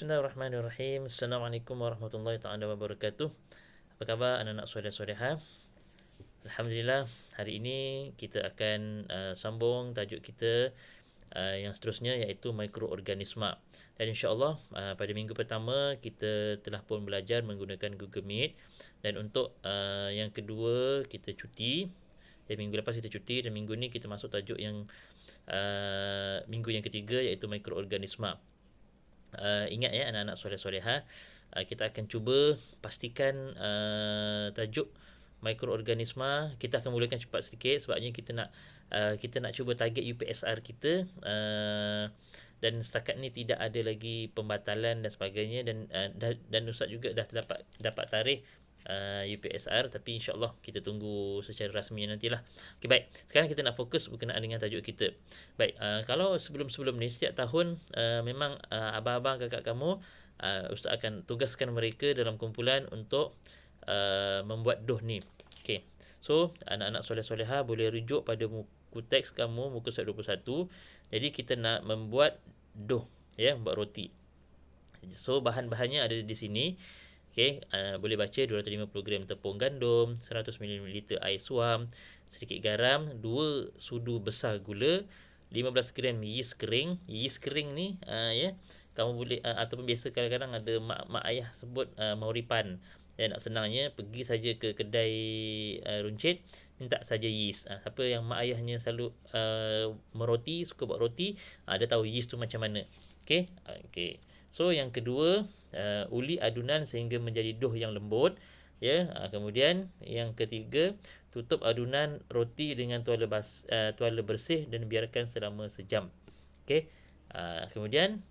Bismillahirrahmanirrahim. Assalamualaikum warahmatullahi taala wabarakatuh. Apa khabar anak-anak soleh-soleha? Alhamdulillah, hari ini kita akan sambung tajuk kita yang seterusnya, iaitu mikroorganisma. Dan insya-Allah pada minggu pertama kita telah pun belajar menggunakan Google Meet, dan untuk yang kedua kita cuti. Minggu lepas kita cuti, dan minggu ni kita masuk tajuk yang minggu yang ketiga, iaitu mikroorganisma. Ingat ya anak-anak soleh-soleha, kita akan cuba pastikan tajuk mikroorganisma. Kita akan mulakan cepat sedikit sebabnya kita nak cuba target UPSR kita, dan setakat ni tidak ada lagi pembatalan dan sebagainya, dan Ustaz juga dah dapat tarikh UPSR, tapi insya-Allah kita tunggu secara rasmi nantilah. Okey, baik. Sekarang kita nak fokus berkenaan dengan tajuk kita. Baik, kalau sebelum ni setiap tahun memang abang-abang kakak kamu, Ustaz akan tugaskan mereka dalam kumpulan untuk membuat doh ni. Okey. So, anak-anak soleh-soleha boleh rujuk pada muka teks kamu, muka surat 21. Jadi kita nak membuat doh, ya, buat roti. So, bahan-bahannya ada di sini. Okey, boleh baca 250 gram tepung gandum, 100 ml air suam, sedikit garam, 2 sudu besar gula, 15 gram yeast kering. Yeast kering ni ya, kamu boleh ataupun biasa kadang-kadang ada mak ayah sebut mauripan. Ya, nak senangnya pergi saja ke kedai runcit, minta saja yeast. Siapa yang mak ayahnya selalu meroti, suka buat roti, dia tahu yeast tu macam mana. Okey. Okey. So yang kedua, uli adunan sehingga menjadi doh yang lembut, ya. Kemudian yang ketiga, tutup adunan roti dengan tuala bersih dan biarkan selama sejam. Okey. Kemudian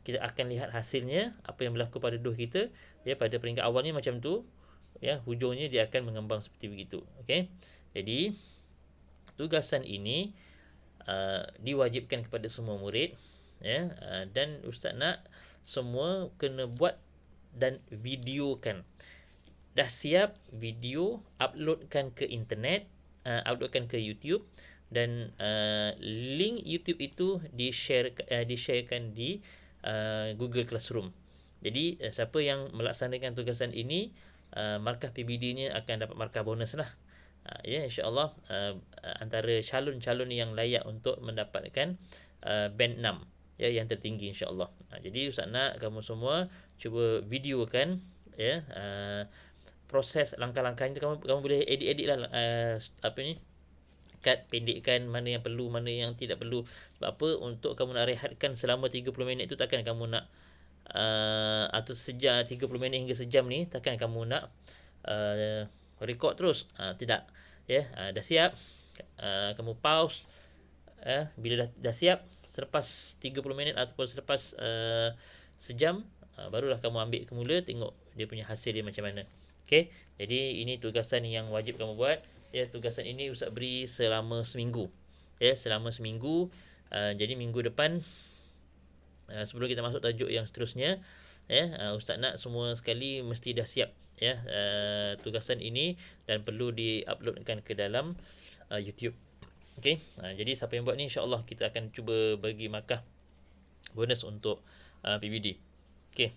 kita akan lihat hasilnya, apa yang berlaku pada doh kita, ya. Pada peringkat awalnya macam tu, ya, hujungnya dia akan mengembang seperti begitu. Okey. Jadi tugasan ini diwajibkan kepada semua murid, ya, dan ustaz nak semua kena buat dan videokan. Dah siap video, uploadkan ke internet, uploadkan ke YouTube, dan link YouTube itu di-sharekan di Google Classroom. Jadi siapa yang melaksanakan tugasan ini, markah PBD-nya akan dapat markah bonus lah. Ya, insya-Allah antara calon-calon yang layak untuk mendapatkan band 6, ya, yang tertinggi, insya-Allah. Jadi ustaz nak kamu semua cuba videokan, ya, proses langkah-langkahnya. Kamu boleh edit lah cut, pendekkan mana yang perlu, mana yang tidak perlu. Sebab apa? Untuk kamu nak rehatkan selama 30 minit tu, takkan kamu nak atau sejam, 30 minit hingga sejam ni, takkan kamu nak record terus. Tidak, ya. Dah siap, kamu pause, bila dah siap, selepas 30 minit ataupun selepas sejam, barulah kamu ambil semula, tengok dia punya hasil dia macam mana. Okey, jadi ini tugasan yang wajib kamu buat. Ya, tugasan ini ustaz beri selama seminggu. Ya, selama seminggu. Jadi minggu depan, sebelum kita masuk tajuk yang seterusnya, ya, ustaz nak semua sekali mesti dah siap, ya, tugasan ini, dan perlu di-uploadkan ke dalam YouTube. Okey, jadi siapa yang buat ni, insya-Allah kita akan cuba bagi markah bonus untuk PBD. Okey.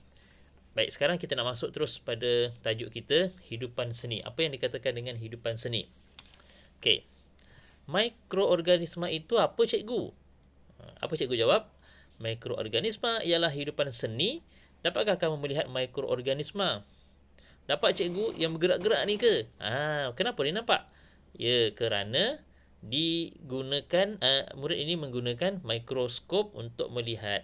Baik, sekarang kita nak masuk terus pada tajuk kita, hidupan seni. Apa yang dikatakan dengan hidupan seni? Okey. Mikroorganisma itu apa, cikgu? Apa cikgu jawab? Mikroorganisma ialah hidupan seni. Dapatkah kamu melihat mikroorganisma? Dapat, cikgu, yang bergerak-gerak ni ke? Kenapa dia nampak? Ya, kerana digunakan murid ini menggunakan mikroskop untuk melihat.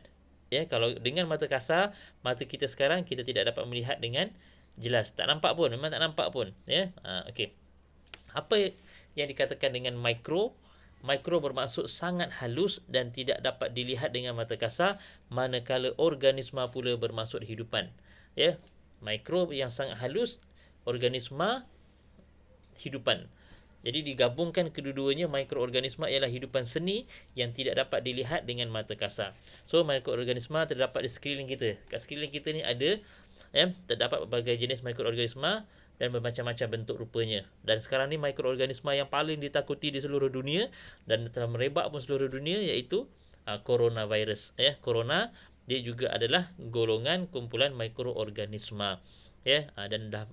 Ya, kalau dengan mata kasar, mata kita sekarang, kita tidak dapat melihat dengan jelas. Tak nampak pun, memang tak nampak pun, ya. Okey. Apa yang dikatakan dengan mikro? Mikro bermaksud sangat halus dan tidak dapat dilihat dengan mata kasar, manakala organisma pula bermaksud hidupan. Ya, mikro yang sangat halus, organisma hidupan. Jadi digabungkan kedua-duanya, mikroorganisma ialah hidupan seni yang tidak dapat dilihat dengan mata kasar. So mikroorganisma terdapat di sekeliling kita. Kat sekeliling kita ni ada, ya, terdapat berbagai jenis mikroorganisma dan bermacam-macam bentuk rupanya. Dan sekarang ni mikroorganisma yang paling ditakuti di seluruh dunia dan telah merebak pun seluruh dunia, iaitu coronavirus, ya, corona dia juga adalah golongan kumpulan mikroorganisma, ya, dan dah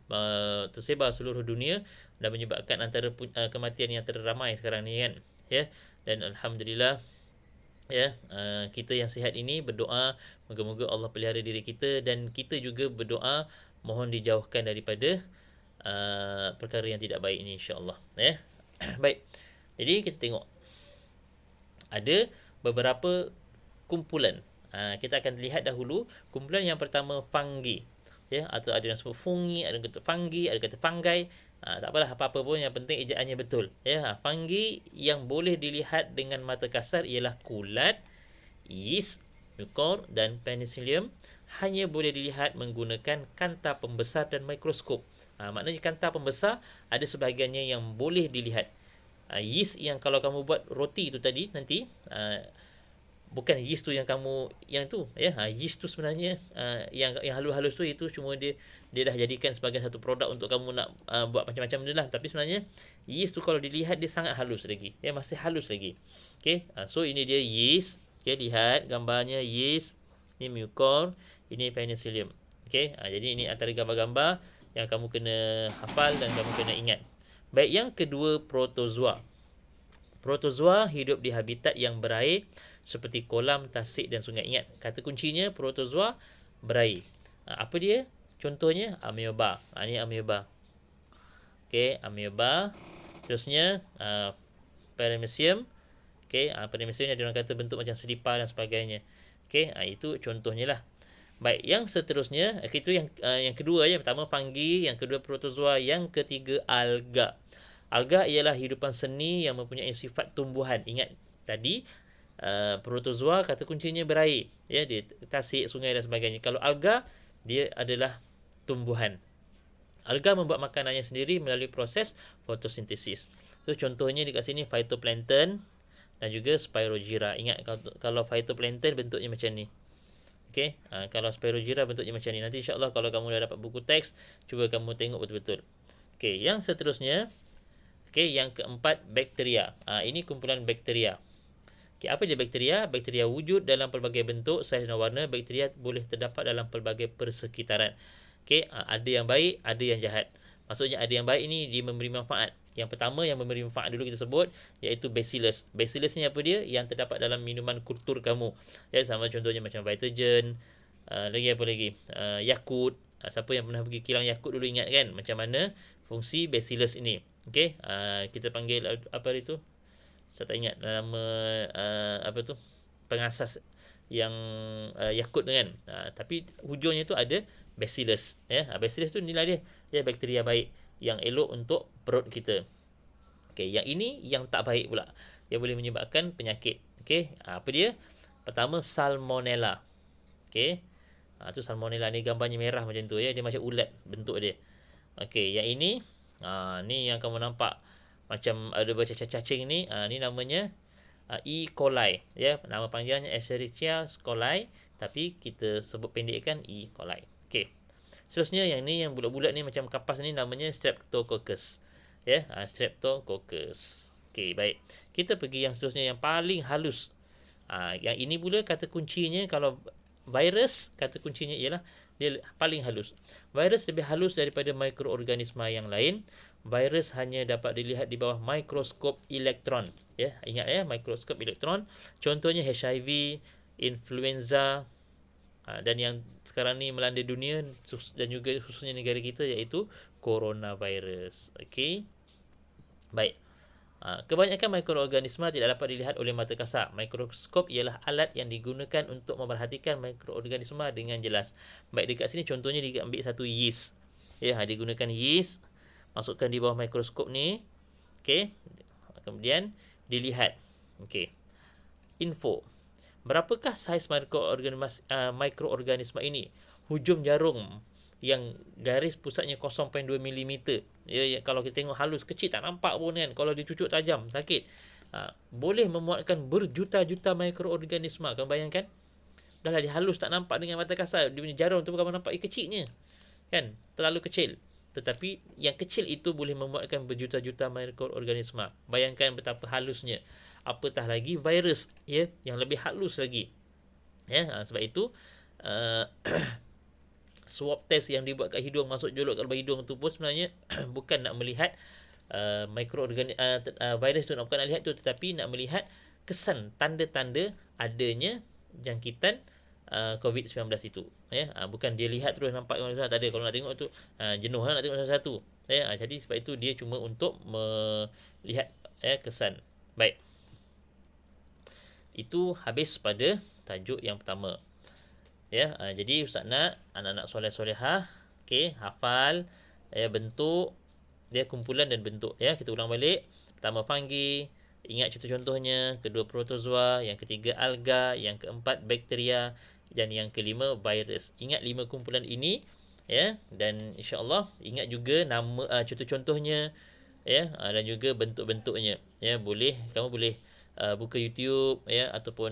tersebar seluruh dunia dan menyebabkan antara kematian yang terramai sekarang ni kan, ya. Dan alhamdulillah, ya, kita yang sihat ini berdoa moga-moga Allah pelihara diri kita, dan kita juga berdoa mohon dijauhkan daripada perkara yang tidak baik ini, insya-Allah, ya. Baik. Jadi kita tengok ada beberapa kumpulan. Kita akan lihat dahulu kumpulan yang pertama, fungi, ya, atau ada yang sebut fungi, ada yang kata fungi, ada yang kata fungi. Tak apalah, apa-apa pun, yang penting ejaannya betul, ya. Fungi yang boleh dilihat dengan mata kasar ialah kulat, yeast, mukor dan penicillium. Hanya boleh dilihat menggunakan kanta pembesar dan mikroskop. Maknanya kanta pembesar ada sebahagiannya yang boleh dilihat. Yeast yang kalau kamu buat roti tu tadi nanti, bukan yeast tu yang kamu yang tu, ya. Yeast tu sebenarnya yang halus-halus tu, itu cuma dia dah jadikan sebagai satu produk untuk kamu nak buat macam-macam benda lah. Tapi sebenarnya yeast tu kalau dilihat dia sangat halus lagi, ya, masih halus lagi. Okey, so ini dia yeast. Okey, lihat gambarnya yeast, ini mucor, ini penicillium. Okey, jadi ini antara gambar-gambar yang kamu kena hafal dan kamu kena ingat. Baik, yang kedua, protozoa. Protozoa hidup di habitat yang berair seperti kolam, tasik dan sungai. Ingat, kata kuncinya protozoa berair. Apa dia? Contohnya amoeba. Ini amoeba. Okey, amoeba. Terusnya paramecium. Okey, paramecium ni ada orang kata bentuk macam selipar dan sebagainya. Okey, itu contohnya lah. Baik, yang seterusnya, itu yang kedua, ya. Pertama fungi, yang kedua protozoa, yang ketiga alga. Alga ialah hidupan seni yang mempunyai sifat tumbuhan. Ingat tadi protozoa kata kuncinya berair, ya, di tasik, sungai dan sebagainya. Kalau alga, dia adalah tumbuhan. Alga membuat makanannya sendiri melalui proses fotosintesis. So contohnya dekat sini phytoplankton dan juga spirogyra. Ingat, kalau phytoplankton bentuknya macam ni. Okey, kalau spirogyra bentuknya macam ni. Nanti insya-Allah kalau kamu dah dapat buku teks, cuba kamu tengok betul-betul. Okey, yang seterusnya, okey, yang keempat, bakteria. Ini kumpulan bakteria. Okey, apa dia bakteria? Bakteria wujud dalam pelbagai bentuk, saiz dan warna. Bakteria boleh terdapat dalam pelbagai persekitaran. Okey, ada yang baik, ada yang jahat. Maksudnya ada yang baik ni dia memberi manfaat. Yang pertama yang memberi manfaat dulu kita sebut, iaitu bacillus. Bacillus ni apa dia? Yang terdapat dalam minuman kultur kamu. Ya, sama contohnya macam Vitagen, lagi apa lagi? Yakult. Siapa yang pernah pergi kilang Yakult dulu ingat kan macam mana fungsi bacillus ini. Okey, kita panggil apa itu? Saya tak ingat nama apa tu? Pengasas yang Yakult tu kan. Tapi hujungnya tu ada bacillus, ya. Bacillus tu inilah dia. Dia bakteria baik yang elok untuk perut kita. Okey, yang ini yang tak baik pula. Dia boleh menyebabkan penyakit. Okey, apa dia? Pertama, salmonella. Okey. Tu salmonella ni gambarnya merah macam tu, ya. Dia macam ulat bentuk dia. Okey, yang ini ni yang kamu nampak macam ada bercacing-cacing ni, ni namanya E. coli, ya. Nama panggilannya Escherichia coli, tapi kita sebut pendekkan E. coli. Okey. Seterusnya yang ni yang bulat-bulat ni macam kapas ni namanya Streptococcus, ya. Streptococcus. Okey, baik. Kita pergi yang seterusnya yang paling halus. Yang ini pula kata kuncinya, kalau virus kata kuncinya ialah dia paling halus. Virus lebih halus daripada mikroorganisma yang lain. Virus hanya dapat dilihat di bawah mikroskop elektron, ya. Ingat, ya, mikroskop elektron. Contohnya HIV, influenza, dan yang sekarang ni melanda dunia dan juga khususnya negara kita, iaitu coronavirus. Okey. Baik. Kebanyakan mikroorganisma tidak dapat dilihat oleh mata kasar. Mikroskop ialah alat yang digunakan untuk memerhatikan mikroorganisma dengan jelas. Baik, dekat sini contohnya dia ambil satu yeast. Ya, digunakan yeast, masukkan di bawah mikroskop ni. Okey. Kemudian dilihat. Okey. Info. Berapakah saiz mikroorganisma ini? Hujung jarum yang garis pusatnya 0.2 mm. Ya, kalau kita tengok halus, kecil, tak nampak pun kan. Kalau dicucuk tajam, sakit. Boleh memuatkan berjuta-juta mikroorganisma. Kamu bayangkan? Dah lah dia halus, tak nampak dengan mata kasar. Dia punya jarum tu kamu nampak kecilnya. Kan? Terlalu kecil. Tetapi yang kecil itu boleh memuatkan berjuta-juta mikroorganisma. Bayangkan betapa halusnya. Apatah lagi virus, ya, yang lebih halus lagi. Ya, sebab itu uh, swab test yang dibuat kat hidung, masuk jolok kat lubang hidung tu pun sebenarnya bukan nak melihat virus tu, bukan nak lihat tu, tetapi nak melihat kesan tanda-tanda adanya jangkitan COVID-19 itu. Ya, bukan dia lihat terus nampak tak ada. Kalau nak tengok tu jenuh lah nak tengok satu-satu. Ya, jadi sebab itu dia cuma untuk melihat kesan. Baik. Itu habis pada tajuk yang pertama. Ya, jadi ustaz nak anak-anak soleh-solehah hafal bentuk dia, kumpulan dan bentuk. Ya, kita ulang balik. Pertama fungi, ingat contoh-contohnya. Kedua protozoa, yang ketiga alga, yang keempat bakteria, dan yang kelima virus. Ingat 5 kumpulan ini, ya, dan insya-Allah ingat juga nama contoh-contohnya, ya, dan juga bentuk-bentuknya. Ya, kamu boleh buka YouTube, ya, ataupun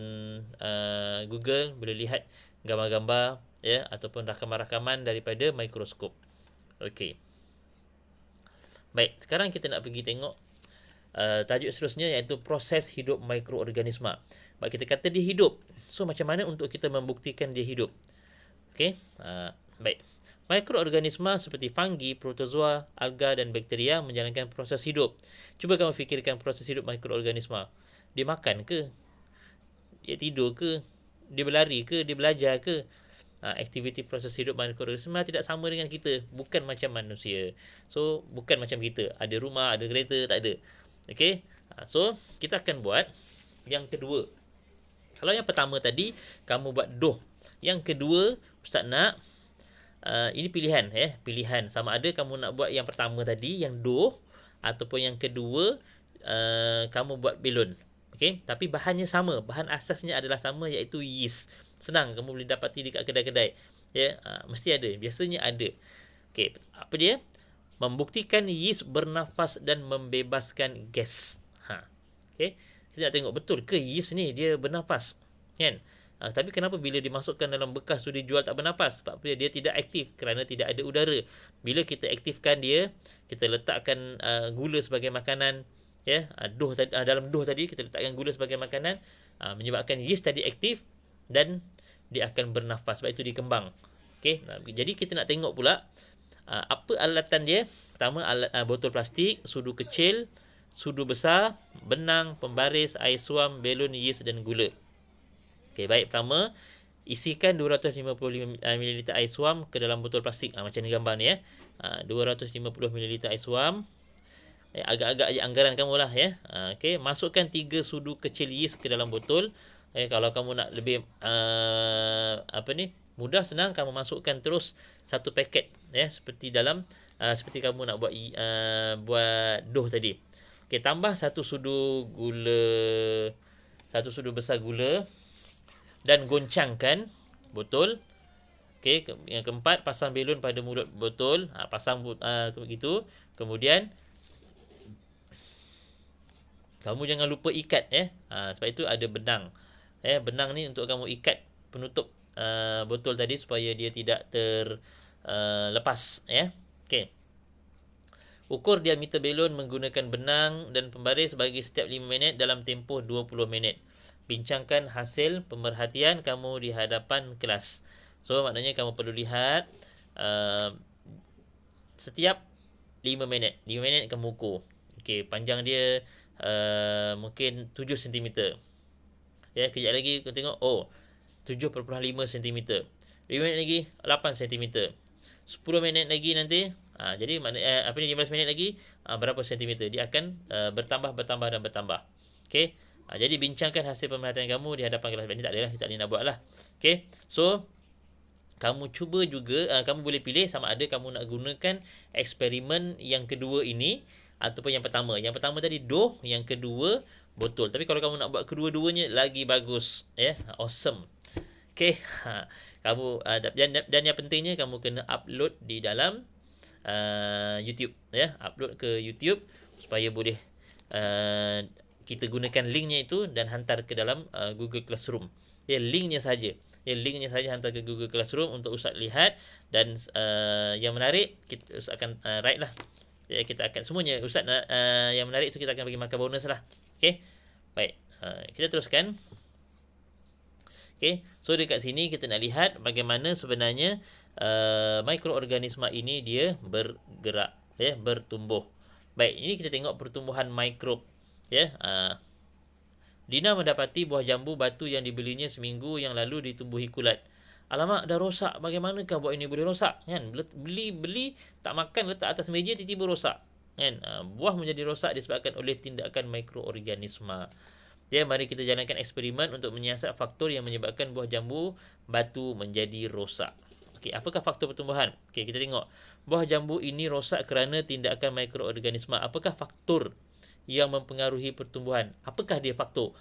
Google, boleh lihat gambar-gambar, ya, ataupun rakaman-rakaman daripada mikroskop. Okey. Baik, sekarang kita nak pergi tengok tajuk seterusnya, iaitu proses hidup mikroorganisma. Baik, kita kata dia hidup. So macam mana untuk kita membuktikan dia hidup? Okey. Baik. Mikroorganisma seperti fungi, protozoa, alga dan bakteria menjalankan proses hidup. Cuba kamu fikirkan proses hidup mikroorganisma. Dia makan ke? Dia tidur ke? Dia berlari ke? Dia belajar ke? Aktiviti proses hidup mikroorganisma tidak sama dengan kita, bukan macam manusia. So bukan macam kita, ada rumah, ada kereta, tak ada. Okey. So kita akan buat yang kedua. Kalau yang pertama tadi kamu buat doh, yang kedua ustaz nak ini pilihan, pilihan sama ada kamu nak buat yang pertama tadi yang doh, ataupun yang kedua kamu buat belon. Okey, tapi bahannya sama, bahan asasnya adalah sama, iaitu yeast. Senang, kamu boleh dapati dekat kedai-kedai. Ya, mesti ada, biasanya ada. Okey, apa dia? Membuktikan yeast bernafas dan membebaskan gas. Okey, kita nak tengok betul ke yeast ni dia bernafas, kan? Tapi kenapa bila dimasukkan dalam bekas tu dijual tak bernafas? Sebab dia tidak aktif kerana tidak ada udara. Bila kita aktifkan dia, kita letakkan gula sebagai makanan, ya, dalam doh tadi kita letakkan gula sebagai makanan, menyebabkan yeast tadi aktif dan dia akan bernafas. Sebab itu dikembang. Okey, jadi kita nak tengok pula apa alatan dia. Pertama, botol plastik, sudu kecil, sudu besar, benang, pembaris, air suam, belon, yeast dan gula. Okey, baik. Pertama, isikan 250 ml air suam ke dalam botol plastik. Macam ni gambar ni, 250 ml air suam. Agak-agak je anggaran kamu lah, ya. Okey, masukkan 3 sudu kecil yeast ke dalam botol. Kalau kamu nak lebih mudah, senang, kamu masukkan terus 1 paket, ya, seperti dalam seperti kamu nak buat buat doh tadi. Okey, tambah 1 sudu gula, 1 sudu besar gula, dan goncangkan botol. Okey, yang keempat, pasang belon pada mulut botol. Pasang begitu. Kemudian kamu jangan lupa ikat, sebab itu ada benang. Benang ni untuk kamu ikat penutup botol tadi supaya dia tidak terlepas, ya. Okey. Ukur diameter belon menggunakan benang dan pembaris bagi setiap 5 minit dalam tempoh 20 minit. Bincangkan hasil pemerhatian kamu di hadapan kelas. So maknanya kamu perlu lihat setiap 5 minit. 5 minit kamu ukur. Okey, panjang dia mungkin 7 cm. Ya, kejap lagi kita tengok 7.5 cm. 5 minit lagi 8 cm. 10 minit lagi nanti jadi 15 minit lagi berapa cm? Dia akan bertambah dan bertambah. Okey. Jadi bincangkan hasil pemerhatian kamu di hadapan kelas. Ini tak adalah, kita tak boleh nak buat lah. Okey. So kamu cuba juga, kamu boleh pilih sama ada kamu nak gunakan eksperimen yang kedua ini ataupun yang pertama. Yang pertama tadi doh, yang kedua botol. Tapi kalau kamu nak buat kedua-duanya lagi bagus, ya, awesome. Okey, kamu dan yang pentingnya kamu kena upload di dalam YouTube, ya, upload ke YouTube supaya boleh kita gunakan linknya itu dan hantar ke dalam Google Classroom. Ya, linknya saja. Linknya saja hantar ke Google Classroom untuk ustaz lihat, dan yang menarik kita ustaz akan write lah. Ya, kita akan semuanya ustaz yang menarik itu kita akan bagi markah bonus lah. Okey. Baik. Kita teruskan. Okey, so dekat sini kita nak lihat bagaimana sebenarnya mikroorganisma ini dia bergerak, bertumbuh. Baik, ini kita tengok pertumbuhan mikrob, ya. Dina mendapati buah jambu batu yang dibelinya seminggu yang lalu ditumbuhi kulat. Alamak, dah rosak. Bagaimanakah buah ini boleh rosak? Kan? Beli tak makan, letak atas meja, tiba-tiba rosak. Kan? Buah menjadi rosak disebabkan oleh tindakan mikroorganisma. Ya, mari kita jalankan eksperimen untuk menyiasat faktor yang menyebabkan buah jambu batu menjadi rosak. Okey, apakah faktor pertumbuhan? Okey, kita tengok. Buah jambu ini rosak kerana tindakan mikroorganisma. Apakah faktor yang mempengaruhi pertumbuhan? Apakah dia faktor?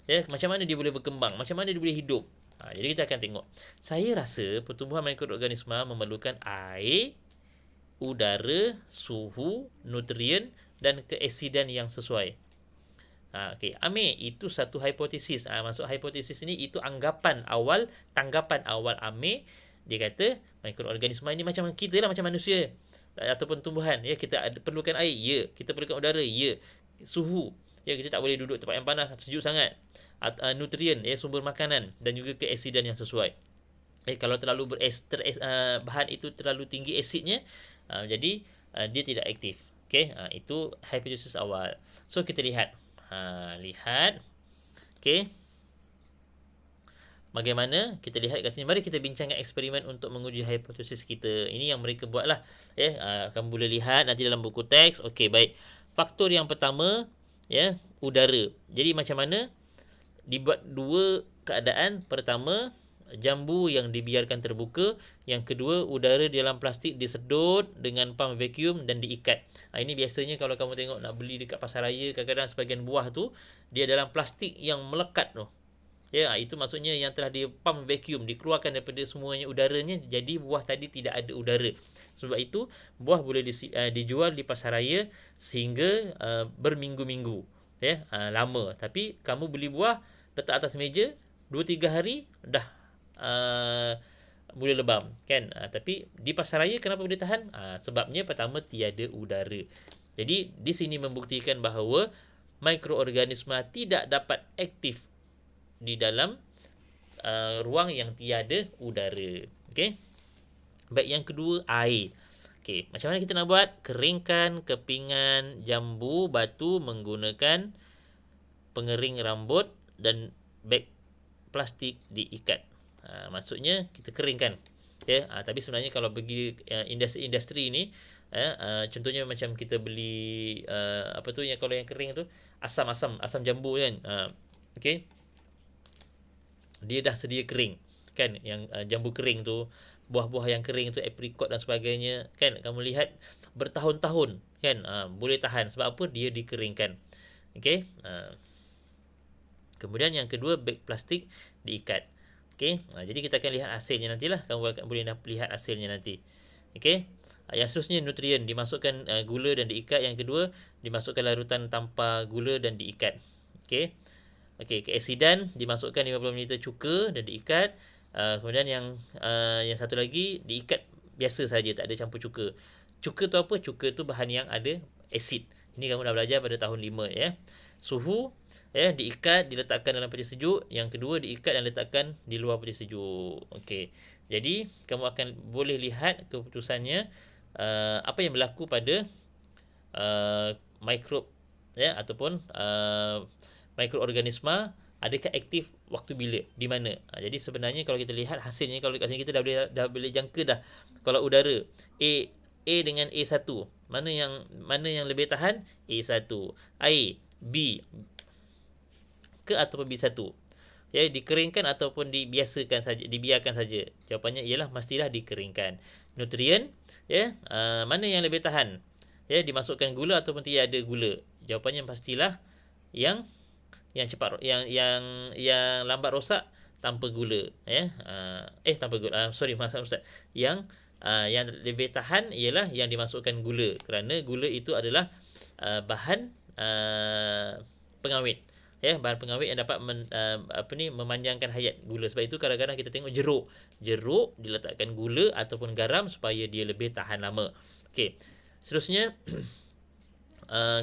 Ya, macam mana dia boleh berkembang? Macam mana dia boleh hidup? Jadi kita akan tengok. Saya rasa pertumbuhan mikroorganisma memerlukan air, udara, suhu, nutrien dan keasidan yang sesuai. Okey, Amir, itu satu hipotesis. Maksud hipotesis ni itu tanggapan awal Amir. Dia kata mikroorganisma ini macam kita lah, macam manusia ataupun tumbuhan. Ya, kita perlukan air, ya. Kita perlukan udara, ya. Suhu, ya, kita tak boleh duduk tempat yang panas sejuk sangat. Nutrien, ya, sumber makanan dan juga keasidan yang sesuai. Kalau terlalu bahan itu terlalu tinggi asidnya, jadi dia tidak aktif. Okey, itu hipotesis awal. So kita lihat. Lihat. Okey. Bagaimana? Kita lihat kat sini. Mari kita bincangkan eksperimen untuk menguji hipotesis kita. Ini yang mereka buatlah. Kamu boleh lihat nanti dalam buku teks. Okey, baik. Faktor yang pertama, ya, udara. Jadi macam mana? Dibuat dua keadaan. Pertama, jambu yang dibiarkan terbuka. Yang kedua, udara di dalam plastik disedot dengan pam vacuum dan diikat. Ini biasanya kalau kamu tengok nak beli dekat pasar raya, kadang-kadang sebagian buah tu dia dalam plastik yang melekat tu. Ya, itu maksudnya yang telah di pam vacuum, dikeluarkan daripada semuanya udaranya, jadi buah tadi tidak ada udara. Sebab itu buah boleh dijual di pasar raya sehingga berminggu-minggu, ya, lama. Tapi kamu beli buah letak atas meja 2-3 hari dah boleh lebam, kan? Tapi di pasar raya kenapa boleh tahan? Sebabnya pertama tiada udara. Jadi di sini membuktikan bahawa mikroorganisma tidak dapat aktif di dalam ruang yang tiada udara. Okey. Baik, yang kedua, air. Okey, macam mana kita nak buat? Keringkan kepingan jambu batu menggunakan pengering rambut dan beg plastik diikat. Maksudnya kita keringkan. Ya, tapi sebenarnya kalau pergi industri ni, contohnya macam kita beli apa tu yang kalau yang kering tu, asam jambu kan. Okey. Dia dah sedia kering, kan, yang jambu kering tu, buah-buah yang kering tu, apricot dan sebagainya, kan, kamu lihat bertahun-tahun, kan, boleh tahan. Sebab apa? Dia dikeringkan. Okey. Kemudian yang kedua, beg plastik diikat. Okey. Jadi kita akan lihat hasilnya nantilah. Kamu akan boleh lihat hasilnya nanti. Okey. Yang seterusnya, nutrien dimasukkan gula dan diikat. Yang kedua, dimasukkan larutan tanpa gula dan diikat. Okey. Keasidan dimasukkan 50 ml cuka dan diikat. Kemudian yang satu lagi diikat biasa saja, tak ada campur cuka. Cuka tu apa? Cuka tu bahan yang ada asid. Ini kamu dah belajar pada tahun 5, ya. Suhu, ya, diikat, diletakkan dalam peti sejuk. Yang kedua, diikat dan letakkan di luar peti sejuk. Okey. Jadi kamu akan boleh lihat keputusannya apa yang berlaku pada mikrob, ya, ataupun mikroorganisma, adakah aktif waktu bila, di mana. Jadi sebenarnya kalau kita lihat hasilnya, kalau kat sini kita dah boleh jangka dah. Kalau udara, A dengan A1, mana yang lebih tahan? A1. Air, B ke ataupun B1. Ya, dikeringkan ataupun dibiarkan saja. Jawapannya ialah mestilah dikeringkan. Nutrien, ya, mana yang lebih tahan? Ya, dimasukkan gula ataupun tiada gula. Jawapannya pastilah yang cepat, yang lambat rosak tanpa gula, ya. Tanpa gula. Maksud Ustaz. Yang lebih tahan ialah yang dimasukkan gula, kerana gula itu adalah bahan pengawet. Ya, bahan pengawet yang dapat memanjangkan hayat gula. Sebab itu kadang-kadang kita tengok jeruk diletakkan gula ataupun garam supaya dia lebih tahan lama. Okey. Seterusnya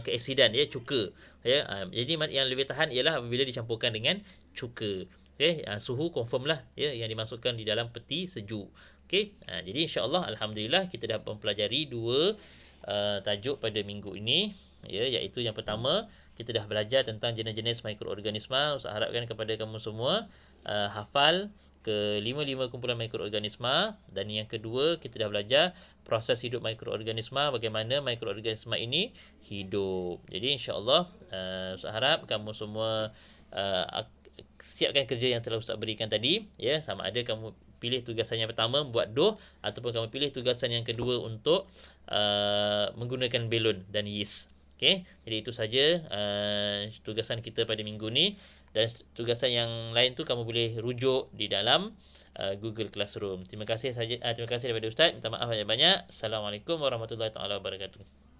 keasidan, ya, cuka, ya. Jadi yang lebih tahan ialah apabila dicampurkan dengan cuka. Okey, suhu confirm lah ya yang dimasukkan di dalam peti sejuk. Okey, jadi insya-Allah alhamdulillah kita dah mempelajari dua tajuk pada minggu ini ya, iaitu yang pertama kita dah belajar tentang jenis-jenis mikroorganisma. Ustaz harapkan kepada kamu semua hafal ke-5 kumpulan mikroorganisma, dan yang kedua kita dah belajar proses hidup mikroorganisma, bagaimana mikroorganisma ini hidup. Jadi insya-Allah Ustaz harap kamu semua siapkan kerja yang telah Ustaz berikan tadi ya, sama ada kamu pilih tugasan yang pertama buat dough ataupun kamu pilih tugasan yang kedua untuk menggunakan belon dan yeast. Okey, jadi itu saja tugasan kita pada minggu ni, dan tugasan yang lain tu kamu boleh rujuk di dalam Google Classroom. Terima kasih saja terima kasih daripada Ustaz. Minta maaf banyak-banyak. Assalamualaikum warahmatullahi taala wabarakatuh.